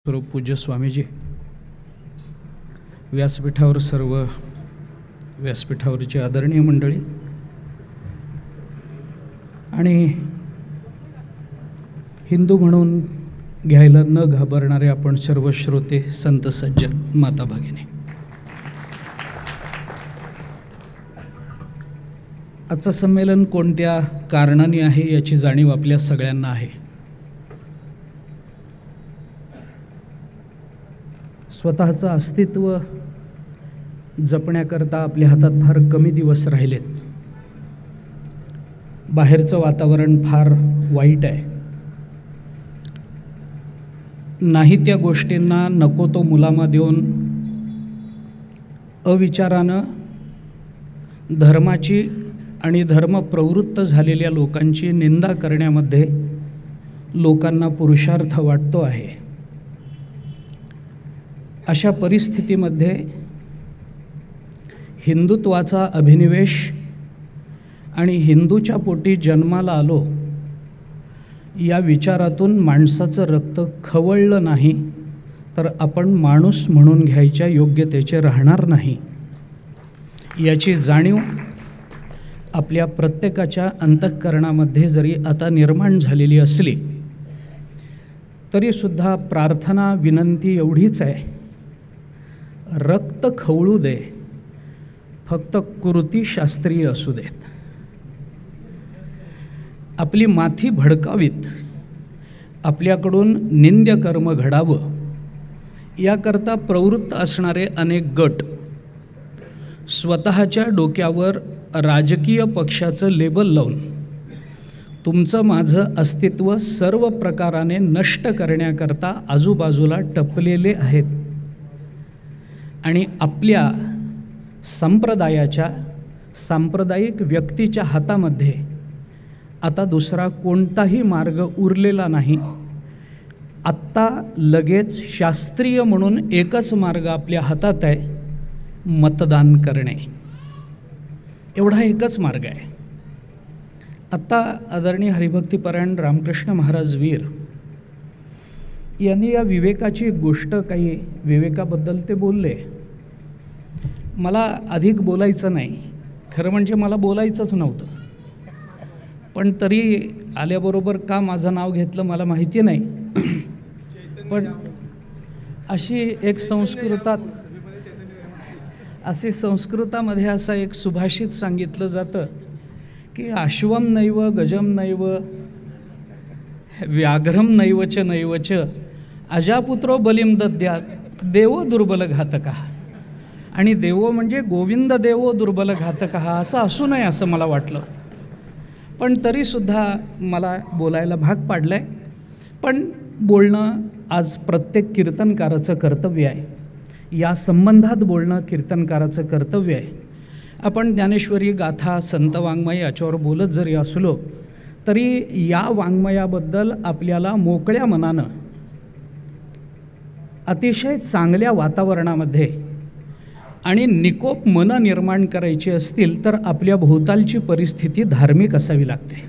स्वरूप पूज्य स्वामीजी, व्यासपीठावर सर्व व्यासपीठावरची आदरणीय मंडळी आणि हिंदू म्हणून घ्यायला न घाबरणारे आपण सर्व श्रोते, संत सज्जन, माता भगिनी, आजचं संमेलन कोणत्या कारणाने आहे याची जाणीव आपल्या सगळ्यांना आहे. स्वतःचं अस्तित्व जपण्याकरता आपल्या हातात फार कमी दिवस राहिलेत. बाहेरचं वातावरण फार वाईट आहे. नाही त्या गोष्टींना नको तो मुलामा देऊन अविचारानं धर्माची आणि धर्मप्रवृत्त झालेल्या लोकांची निंदा करण्यामध्ये लोकांना पुरुषार्थ वाटतो आहे. अशा परिस्थितीमध्ये हिंदुत्वाचा अभिनिवेश आणि हिंदूच्या पोटी जन्माला आलो या विचारातून माणसाचं रक्त खवळलं नाही तर आपण माणूस म्हणून घ्यायच्या योग्यतेचे राहणार नाही याची जाणीव आपल्या प्रत्येकाच्या अंतःकरणामध्ये जरी आता निर्माण झालेली असली तरीसुद्धा प्रार्थना विनंती एवढीच आहे, रक्त खवळू दे, फक्त कृती शास्त्रीय असू देत. आपली माथी भडकावीत, आपल्याकडून निंद्य कर्म घडावं याकरता प्रवृत्त असणारे अनेक गट स्वतःच्या डोक्यावर राजकीय पक्षाचं लेबल लावून तुमचं माझं अस्तित्व सर्व प्रकाराने नष्ट करण्याकरता आजूबाजूला टपलेले आहेत आणि आपल्या संप्रदायाच्या सांप्रदायिक व्यक्तीच्या हातामध्ये आता दुसरा कोणताही मार्ग उरलेला नाही. आत्ता लगेच शास्त्रीय म्हणून एकच मार्ग आपल्या हातात आहे, मतदान करणे. एवढा एकच मार्ग आहे. आत्ता आदरणीय हरिभक्तीपरायण रामकृष्ण महाराज वीर यांनी या विवेकाची गोष्ट, काही विवेकाबद्दल ते बोलले. मला अधिक बोलायचं नाही, खरं म्हणजे मला बोलायचंच नव्हतं, पण तरी आल्याबरोबर का माझं नाव घेतलं मला माहिती नाही. पण अशी एक संस्कृतामध्ये असं एक सुभाषित सांगितलं जातं की अश्वम नैव गजम नैव व्याघ्रम नैवच नैवच अजापुत्रो बलिम दद्यात देवो दुर्बल घातका. आणि देवो म्हणजे गोविंद देवो दुर्बल घातका असं असू नये असं मला वाटलं, पण तरीसुद्धा मला बोलायला भाग पाडलं आहे. पण बोलणं आज प्रत्येक कीर्तनकाराचं कर्तव्य आहे. या संबंधात बोलणं कीर्तनकाराचं कर्तव्य आहे. आपण ज्ञानेश्वरी गाथा संत वाङ्मय याच्यावर बोलत जरी असलो तरी या वाङ्मयाबद्दल आपल्याला मोकळ्या मनानं अतिशय चांगल्या वातावरणामध्ये आणि निकोप मनं निर्माण करायची असतील तर आपल्या भोवतालची परिस्थिती धार्मिक असावी लागते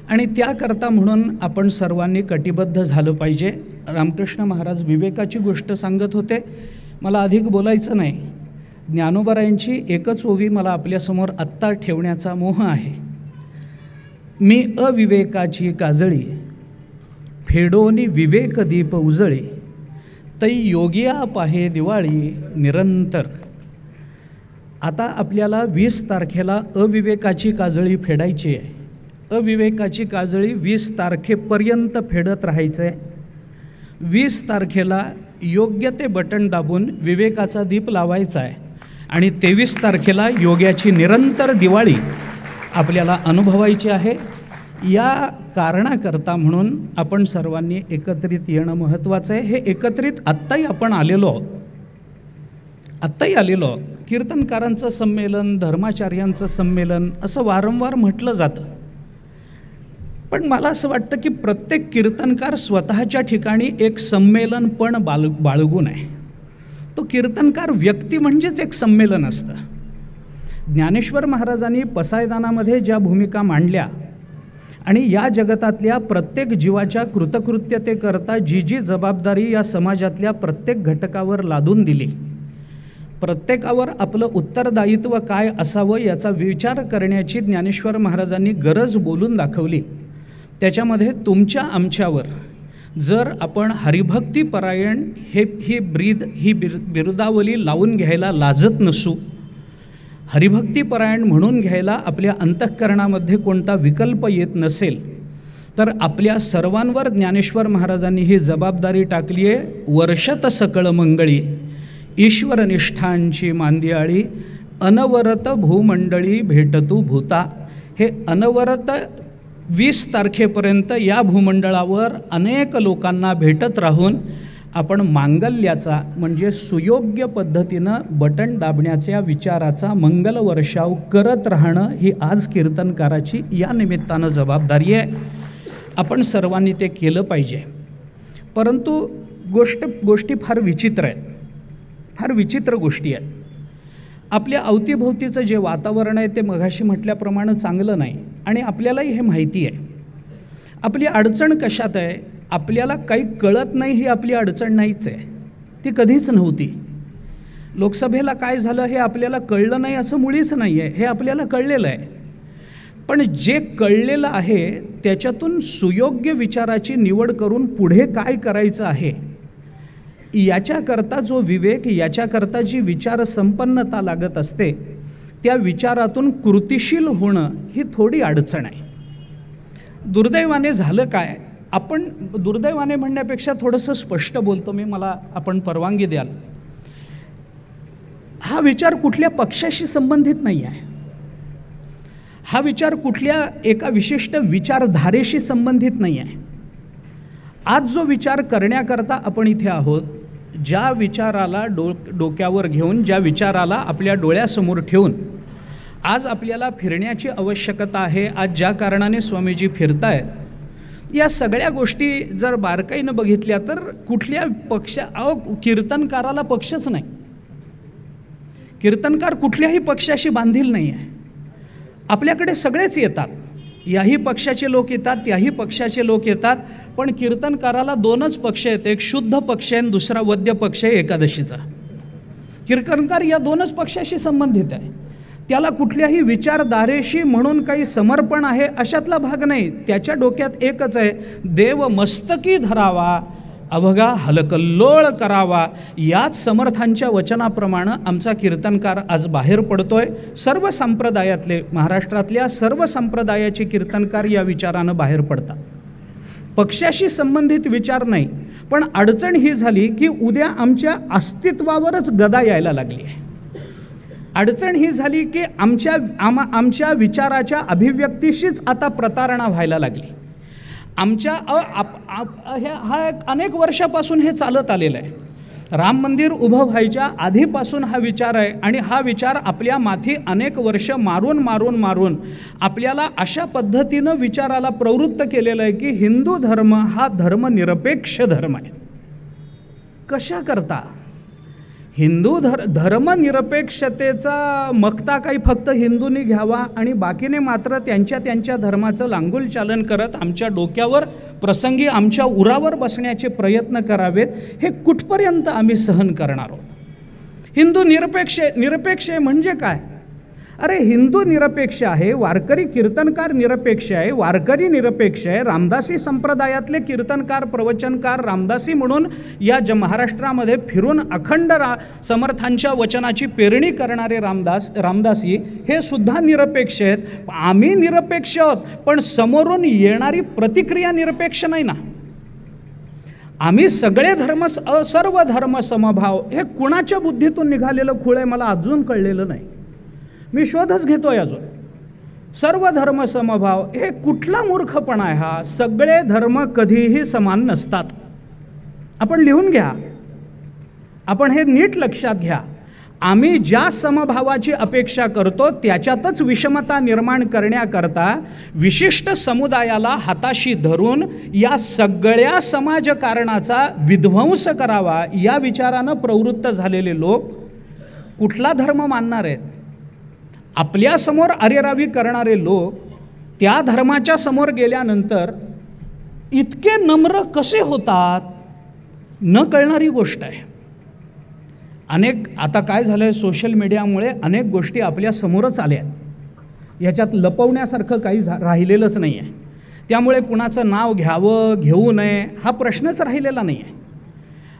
आणि त्याकरता म्हणून आपण सर्वांनी कटिबद्ध झालं पाहिजे. रामकृष्ण महाराज विवेकाची गोष्ट सांगत होते. मला अधिक बोलायचं नाही. ज्ञानोबारायांची एकच ओवी मला आपल्यासमोर आत्ता ठेवण्याचा मोह आहे. मी अविवेकाची काजळी फेडोनी विवेक दीप उजळी तै योगिया पाहे दिवाळी निरंतर. आता आपल्याला 20 तारखेला अविवेकाची काजळी फेडायची आहे. अविवेकाची काजळी 20 तारखेपर्यंत फेडत राहायचं आहे. 20 तारखेला योग्य ते बटन दाबून विवेकाचा दीप लावायचा आहे आणि 23 तारखेला योग्याची निरंतर दिवाळी आपल्याला अनुभवायची आहे. या कारणाकरता म्हणून आपण सर्वांनी एकत्रित येणं महत्त्वाचं आहे. हे एकत्रित आत्ताही आपण आलेलो आहोत. कीर्तनकारांचं संमेलन, धर्माचार्यांचं संमेलन असं वारंवार म्हटलं जातं, पण मला असं वाटतं की प्रत्येक कीर्तनकार स्वतःच्या ठिकाणी एक संमेलन पण बाळगून आहे. तो कीर्तनकार व्यक्ती म्हणजेच एक संमेलन असतं. ज्ञानेश्वर महाराजांनी पसायदानामध्ये ज्या भूमिका मांडल्या आणि या जगतातल्या प्रत्येक जीवाच्या कृतकृत्यतेकरता जी जी जबाबदारी या समाजातल्या प्रत्येक घटकावर लादून दिली, प्रत्येकावर आपलं उत्तरदायित्व काय असावं याचा विचार करण्याची ज्ञानेश्वर महाराजांनी गरज बोलून दाखवली. त्याच्यामध्ये तुमच्या आमच्यावर जर आपण हरिभक्तीपरायण ही बिरुदावली लावून घ्यायला लाजत नसू, हरिभक्तीपरायण म्हणून घ्यायला आपल्या अंतःकरणामध्ये कोणता विकल्प येत नसेल, तर आपल्या सर्वांवर ज्ञानेश्वर महाराजांनी ही जबाबदारी टाकली आहे. वर्षत सकळ मंगळी ईश्वरनिष्ठांची मांदियाळी अनवरत भूमंडळी भेटतू भूता. हे अनवरत 20 तारखेपर्यंत या भूमंडळावर अनेक लोकांना भेटत राहून आपण मांगल्याचा म्हणजे सुयोग्य पद्धतीनं बटण दाबण्याच्या विचाराचा मंगलवर्षाव करत राहणं ही आज कीर्तनकाराची या निमित्तानं जबाबदारी आहे. आपण सर्वांनी ते केलं पाहिजे. परंतु गोष्टी फार विचित्र आहेत, फार विचित्र गोष्टी आहेत. आपल्या अवतीभोवतीचं जे वातावरण आहे ते मघाशी म्हटल्याप्रमाणे चांगलं नाही आणि आपल्यालाही हे माहिती आहे. आपली अडचण कशात आहे? आपल्याला काही कळत नाही ही आपली अडचण नाहीच आहे, ती कधीच नव्हती. लोकसभेला काय झालं हे आपल्याला कळलं नाही असं मुळीच नाही आहे, हे आपल्याला कळलेलं आहे. पण जे कळलेलं आहे त्याच्यातून सुयोग्य विचाराची निवड करून पुढे काय करायचं आहे याच्याकरता जो विवेक, याच्याकरता जी विचार संपन्नता लागत असते, त्या विचारातून कृतिशील होणं ही थोडी अडचण आहे. दुर्दैवाने झालं काय, आपण दुर्दैवाने म्हणण्यापेक्षा थोडंसं स्पष्ट बोलतो मी, मला आपण परवानगी द्याल. हा विचार कुठल्या पक्षाशी संबंधित नाही आहे, हा विचार कुठल्या एका विशिष्ट विचारधारेशी संबंधित नाही आहे. आज जो विचार करण्याकरता आपण इथे आहोत, ज्या विचाराला डोक्यावर घेऊन, ज्या विचाराला आपल्या डोळ्यासमोर ठेवून आज आपल्याला फिरण्याची आवश्यकता आहे, आज ज्या कारणाने स्वामीजी फिरतायत, या सगळ्या गोष्टी जर बारकाईनं बघितल्या तर कुठल्या कीर्तनकाराला पक्षच नाही. कीर्तनकार कुठल्याही पक्षाशी बांधील नाही आहे. आपल्याकडे सगळेच येतात, याही पक्षाचे लोक येतात, त्याही पक्षाचे लोक येतात, पण कीर्तनकाराला 2च पक्ष आहेत, एक शुद्ध पक्ष आहे आणि दुसरा वद्य पक्ष आहे एकादशीचा. कीर्तनकार या 2च पक्षाशी संबंधित आहे. त्याला कुठल्याही विचारधारेशी म्हणून काही समर्पण आहे अशातला भाग नाही. त्याच्या डोक्यात एकच आहे, देव मस्तकी धरावा, अवघा हलकल्लोळ करावा. याच समर्थांच्या वचनाप्रमाणे आमचा कीर्तनकार आज बाहेर पडतोय. सर्व संप्रदायातले, महाराष्ट्रातल्या सर्व संप्रदायाचे कीर्तनकार या विचारानं बाहेर पडतात. पक्षाशी संबंधित विचार नाही. पण अडचण ही झाली की उद्या आमच्या अस्तित्वावरच गदा यायला लागली आहे. अडचण ही झाली की आमच्या विचाराच्या अभिव्यक्तीशीच आता प्रतारणा व्हायला लागली. हा अनेक वर्षापासून हे चालत आलेलं आहे. राम मंदिर उभं व्हायच्या आधीपासून हा विचार आहे आणि हा विचार आपल्या माथी अनेक वर्ष मारून आपल्याला अशा पद्धतीनं विचाराला प्रवृत्त केलेलं आहे की हिंदू धर्म हा धर्मनिरपेक्ष धर्म आहे. कशा करता? हिंदू धर्मनिरपेक्षतेचा मक्ता काही फक्त हिंदूंनी घ्यावा आणि बाकीने मात्र त्यांच्या धर्माचं लांगुलचालन करत आमच्या डोक्यावर प्रसंगी आमच्या उरावर बसण्याचे प्रयत्न करावेत, हे कुठपर्यंत आम्ही सहन करणार आहोत? हिंदू निरपेक्ष म्हणजे काय? अरे हिंदू निरपेक्ष आहे, वारकरी कीर्तनकार निरपेक्ष आहे, वारकरी निरपेक्ष आहे, रामदासी संप्रदायातले कीर्तनकार प्रवचनकार रामदासी म्हणून या महाराष्ट्रामध्ये फिरून अखंड समर्थांच्या वचनाची पेरणी करणारे रामदासी हे सुद्धा निरपेक्ष आहेत. आम्ही निरपेक्ष आहोत, पण समोरून येणारी प्रतिक्रिया निरपेक्ष नाही ना. आम्ही सगळे सर्व धर्म समभाव हे कुणाच्या बुद्धीतून निघालेलं खूळ आहे मला अजून कळलेलं नाही. मी शोधच घेतोय अजून. सर्व धर्म समभाव हे कुठला मूर्खपणा आहे हा? सगळे धर्म कधीही समान नसतात. आपण लिहून घ्या, आपण हे नीट लक्षात घ्या. आम्ही ज्या समभावाची अपेक्षा करतो त्याच्यातच विषमता निर्माण करण्याकरता विशिष्ट समुदायाला हाताशी धरून या सगळ्या समाजकारणाचा विध्वंस करावा या विचारानं प्रवृत्त झालेले लोक कुठला धर्म मानणार आहेत? आपल्यासमोर अरेरावी करणारे लोक त्या धर्माच्या समोर गेल्यानंतर इतके नम्र कसे होतात न कळणारी गोष्ट आहे. आता काय झालं आहे, सोशल मीडियामुळे अनेक गोष्टी आपल्या समोरच आल्या आहेत. ह्याच्यात लपवण्यासारखं काही राहिलेलंच नाही आहे. त्यामुळे कुणाचं नाव घ्यावं घेऊ नये हा प्रश्नच राहिलेला नाही आहे.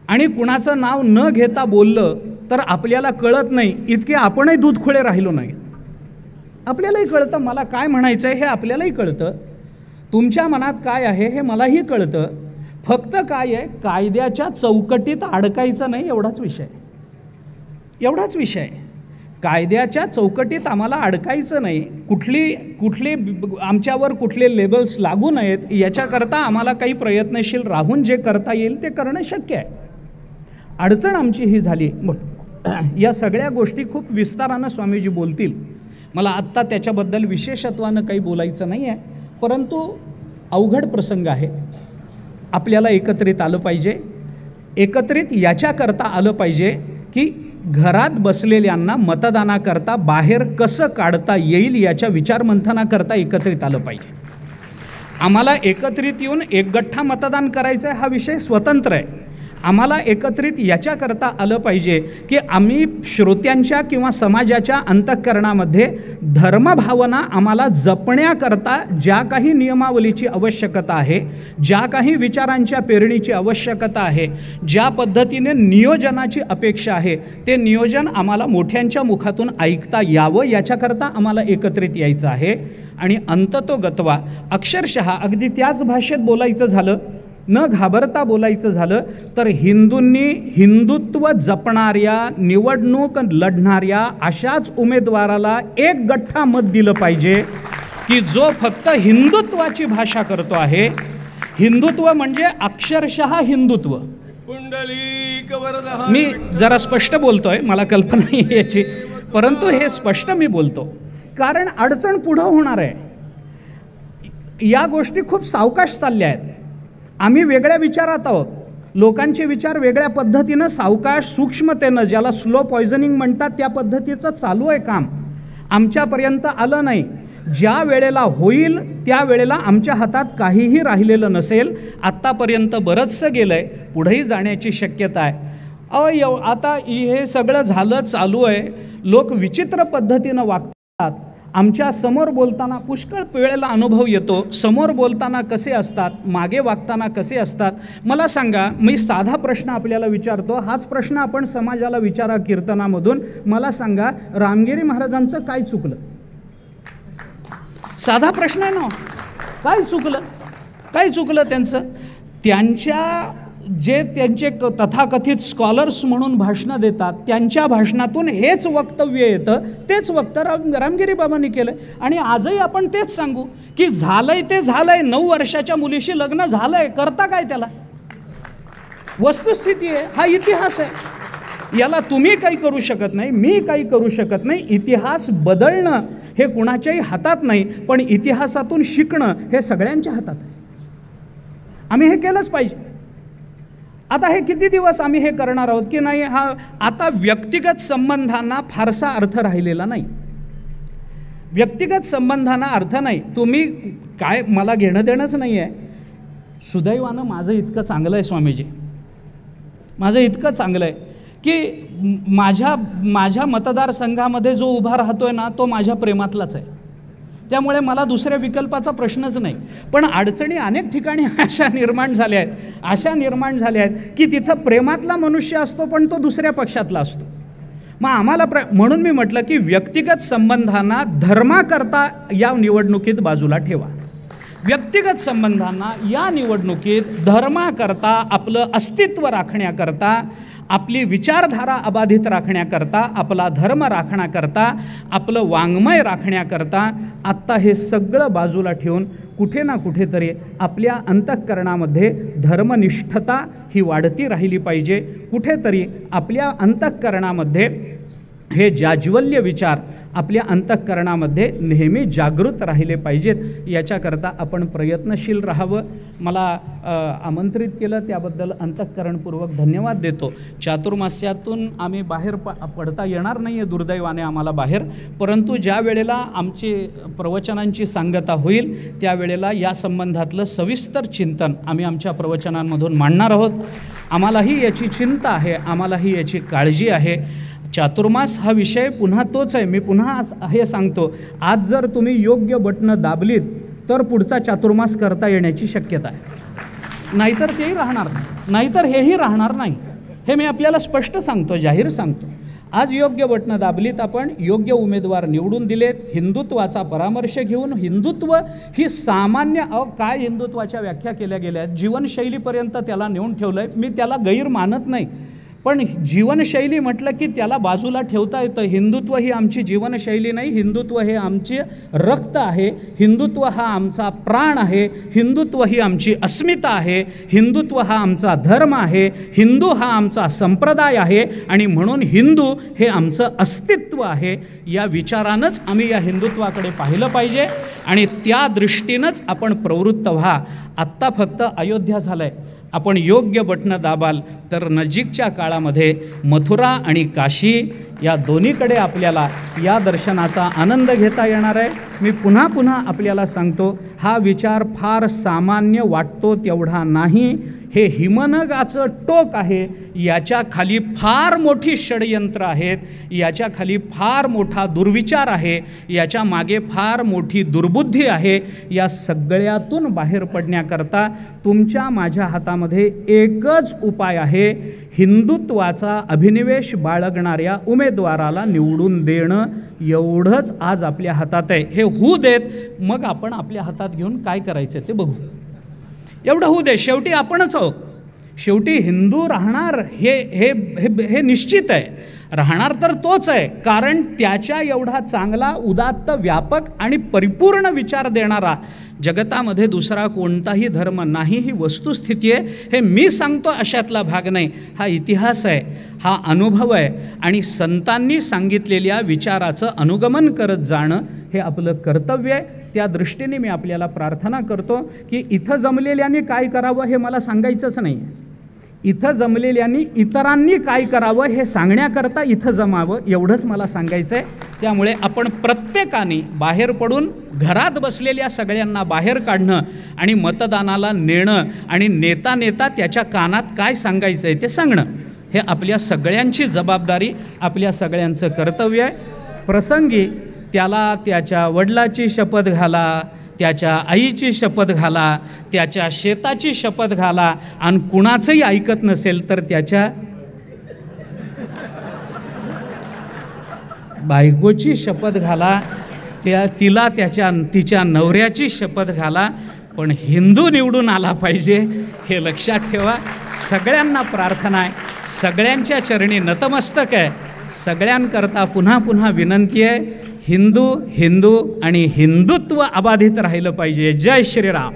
आणि कुणाचं नाव न घेता बोललं तर आपल्याला कळत नाही इतके आपणही दूधखोळे राहिलो नाही. आपल्यालाही कळतं मला काय म्हणायचं आहे हे आपल्यालाही कळतं. तुमच्या मनात काय आहे हे मलाही कळतं. फक्त काय आहे, कायद्याच्या चौकटीत अडकायचं नाही एवढाच विषय आहे. कायद्याच्या चौकटीत आम्हाला अडकायचं नाही. कुठली आमच्यावर कुठले लेबल्स लागू नयेत याच्याकरता आम्हाला काही प्रयत्नशील राहून जे करता येईल ते करणं शक्य आहे. अडचण आमची ही झाली. या सगळ्या गोष्टी खूप विस्तारानं स्वामीजी बोलतील. मला आत्ता त्याच्याबद्दल विशेषत्वानं काही बोलायचं नाही आहे. परंतु अवघड प्रसंग आहे. आपल्याला एकत्रित आलं पाहिजे. एकत्रित याच्याकरता आलं पाहिजे की घरात बसलेल्यांना मतदानाकरता बाहेर कसं काढता येईल याच्या विचारमंथनाकरता एकत्रित आलं पाहिजे. आम्हाला एकत्रित येऊन एकगठ्ठा मतदान करायचं आहे हा विषय स्वतंत्र आहे. आम्हाला एकत्रित याच्याकरता आलं पाहिजे की आम्ही श्रोत्यांच्या किंवा समाजाच्या अंतःकरणामध्ये धर्मभावना आम्हाला जपण्याकरता ज्या काही नियमावलीची आवश्यकता आहे, ज्या काही विचारांच्या पेरणीची आवश्यकता आहे, ज्या पद्धतीने नियोजनाची अपेक्षा आहे ते नियोजन आम्हाला मोठ्यांच्या मुखातून ऐकता यावं याच्याकरता आम्हाला एकत्रित यायचं आहे. आणि अंततोगत्वा अक्षरशः अगदी त्याच भाषेत बोलायचं झालं, न घाबरता बोलायचं झालं तर हिंदूंनी हिंदुत्व जपणाऱ्या निवडणूक लढणाऱ्या अशाच उमेदवाराला एक गठ्ठा मत दिलं पाहिजे की जो फक्त हिंदुत्वाची भाषा करतो आहे. हिंदुत्व म्हणजे अक्षरशः हिंदुत्व. मी जरा स्पष्ट बोलतोय, मला कल्पना नाही याची, परंतु हे स्पष्ट मी बोलतो कारण अडचण पुढं होणार आहे. या गोष्टी खूप सावकाश चालल्या आहेत. आम्ही वेगळ्या विचारात आहोत. लोकांचे विचार वेगळ्या पद्धतीनं सावकाश सूक्ष्मतेनं, ज्याला स्लो पॉयझनिंग म्हणतात, त्या पद्धतीचं चालू आहे काम. आमच्यापर्यंत आलं नाही. ज्या वेळेला होईल त्या वेळेला आमच्या हातात काहीही राहिलेलं नसेल. आत्तापर्यंत बरंचसं गेलं आहे, पुढेही जाण्याची शक्यता आहे. आता हे सगळं झालं चालू आहे. लोक विचित्र पद्धतीनं वागतात. आमच्या समोर बोलताना पुष्कळ वेळेला अनुभव येतो. समोर बोलताना कसे असतात, मागे वागताना कसे असतात. मला सांगा, मी साधा प्रश्न आपल्याला विचारतो, हाच प्रश्न आपण समाजाला विचारा कीर्तनामधून. मला सांगा, रामगिरी महाराजांचं काय चुकलं? साधा प्रश्न आहे ना. काय चुकलं त्यांचं? त्यांचे तथाकथित स्कॉलर्स म्हणून भाषणं देतात, त्यांच्या भाषणातून हेच वक्तव्य येतं. तेच वक्तव्य रामगिरी बाबांनी केलं. आणि आजही आपण तेच सांगू की झालंय ते झालंय. 9 वर्षाच्या मुलीशी लग्न झालंय, करता काय त्याला? वस्तुस्थिती आहे, हा इतिहास आहे. याला तुम्ही काही करू शकत नाही, मी काही करू शकत नाही. इतिहास बदलणं हे कुणाच्याही हातात नाही, पण इतिहासातून शिकणं हे सगळ्यांच्या हातात आहे. आम्ही हे केलंच पाहिजे. आता हे किती दिवस आम्ही हे करणार आहोत की नाही, हा आता व्यक्तिगत संबंधांना फारसा अर्थ राहिलेला नाही. व्यक्तिगत संबंधांना अर्थ नाही. तुम्ही काय, मला घेणं देणंच नाही आहे. सुदैवानं माझं इतकं चांगलं आहे स्वामीजी, माझं इतकं चांगलं आहे की माझ्या मतदारसंघामध्ये जो उभा राहतोय ना तो माझ्या प्रेमातलाच आहे. त्यामुळे मला दुसऱ्या विकल्पाचा प्रश्नच नाही. पण अडचणी अनेक ठिकाणी अशा निर्माण झाल्या आहेत की तिथं प्रेमातला मनुष्य असतो पण तो दुसऱ्या पक्षातला असतो. मग आम्हाला म्हणून मी म्हटलं की व्यक्तिगत संबंधांना धर्माकरता या निवडणुकीत बाजूला ठेवा. व्यक्तिगत संबंधांना या निवडणुकीत धर्माकरता, आपलं अस्तित्व राखण्याकरता, आपली विचारधारा अबाधित राखण्याकरता, आपला धर्म राखण्याकरता, आपलं वाङ्मय राखण्याकरता आत्ता हे सगळं बाजूला ठेवून कुठे ना कुठेतरी आपल्या अंतःकरणामध्ये धर्मनिष्ठता ही वाढती राहिली पाहिजे. कुठेतरी आपल्या अंतःकरणामध्ये हे जाज्वल्य विचार आपल्या अंतःकरणामध्ये नेहमी जागृत राहिले पाहिजेत। याच्याकरता आपण प्रयत्नशील राहावं। मला आमंत्रित केलं त्याबद्दल अंतःकरणपूर्वक धन्यवाद देतो। चातुर्मास्यातून आम्ही बाहेर पडता येणार नाही आहे दुर्दैवाने आम्हाला बाहेर, परंतु ज्या वेळेला आमची प्रवचनांची सांगता होईल त्यावेळेला या संबंधातलं सविस्तर चिंतन आम्ही आमच्या प्रवचनांमधून मांडणार आहोत। आम्हालाही याची चिंता आहे, आम्हालाही याची काळजी आहे। चातुर्मास हा विषय पुन्हा तोच आहे। मी पुन्हा हे सांगतो, आज जर तुम्ही योग्य बटणं दाबलीत तर पुढचा चातुर्मास करता येण्याची शक्यता आहे, नाहीतर तेही राहणार नाही, नाहीतर हेही राहणार नाही। हे मी आपल्याला स्पष्ट सांगतो, जाहीर सांगतो। आज योग्य बटणं दाबलीत, आपण योग्य उमेदवार निवडून दिलेत, हिंदुत्वाचा परामर्श घेऊन, हिंदुत्व ही सामान्य काय हिंदुत्वाच्या व्याख्या केल्या गेल्या आहेत, जीवनशैलीपर्यंत त्याला नेऊन ठेवलं आहे। मी त्याला गैर मानत नाही, पण जीवनशैली म्हटलं की त्याला बाजूला ठेवता येतं। हिंदुत्व ही आमची जीवनशैली नाही, हिंदुत्व हे आमचे रक्त आहे, हिंदुत्व हा आमचा प्राण आहे, हिंदुत्व ही आमची अस्मिता आहे, हिंदुत्व हा आमचा धर्म आहे, हिंदू हा आमचा संप्रदाय आहे आणि म्हणून हिंदू हे आमचं अस्तित्व आहे। या विचारानंच आम्ही या हिंदुत्वाकडे पाहिलं पाहिजे आणि त्या दृष्टीनंच आपण प्रवृत्त व्हा। आत्ता फक्त अयोध्या झालं आहे, आपण योग्य बटणं दाबाल तर नजीकच्या काळामध्ये मथुरा आणि काशी या दोन्हीकडे आपल्याला या दर्शनाचा आनंद घेता येणार आहे। मी पुन्हा पुन्हा आपल्याला सांगतो, हा विचार फार सामान्य वाटतो तेवढा नाही, हे हिमनगाचं टोक आहे। याच्या खाली फार मोठी षडयंत्र आहेत, याच्या खाली फार मोठा दुर्विचार आहे, याच्या मागे फार मोठी दुर्बुद्धी आहे। या सगळ्यातून बाहेर पडण्याकरता तुमच्या माझ्या हातामध्ये एकच उपाय आहे, हिंदुत्वाचा अभिनिवेश बाळगणाऱ्या उमेदवाराला निवडून देणं, एवढंच आज आपल्या हातात आहे। हे होऊ देत, मग आपण आपल्या हातात घेऊन काय करायचं ते बघू। एवढं होऊ दे, शेवटी आपणच आहोत, शेवटी हिंदू राहणार हे हे हे हे निश्चित आहे, राहणार तर तोच आहे, कारण त्याच्या एवढा चांगला उदात्त व्यापक आणि परिपूर्ण विचार देणारा जगतामध्ये दुसरा कोणताही धर्म नाही। ही वस्तुस्थिती आहे, हे मी सांगतो अशातला भाग नाही, हा इतिहास आहे, हा अनुभव आहे आणि संतांनी सांगितलेल्या विचाराचं अनुगमन करत जाणं हे आपलं कर्तव्य आहे। त्या दृष्टीने मी आपल्याला प्रार्थना करतो की इथं जमलेल्यांनी काय करावं हे मला सांगायचंच नाही, इथं जमलेल्यांनी इतरांनी काय करावं हे सांगण्याकरता इथं जमावं, एवढंच मला सांगायचं आहे। त्यामुळे आपण प्रत्येकाने बाहेर पडून घरात बसलेल्या सगळ्यांना बाहेर काढणं आणि मतदानाला नेणं आणि नेता नेता त्याच्या कानात काय सांगायचं आहे ते सांगणं, हे आपल्या सगळ्यांची जबाबदारी, आपल्या सगळ्यांचं कर्तव्य आहे। प्रसंगी त्याला त्याच्या वडिलाची शपथ घाला, त्याच्या आईची शपथ घाला, त्याच्या शेताची शपथ घाला आणि कुणाचंही ऐकत नसेल तर त्याच्या बायकोची शपथ घाला, तिला तिच्या नवऱ्याची शपथ घाला, पण हिंदू निवडून आला पाहिजे हे लक्षात ठेवा। सगळ्यांना प्रार्थना आहे, सगळ्यांच्या चरणी नतमस्तक आहे, सगळ्यांकरता पुन्हा पुन्हा विनंती आहे, हिंदू हिंदू आणि हिंदुत्व अबाधित राहिलं पाहिजे। जय श्रीराम।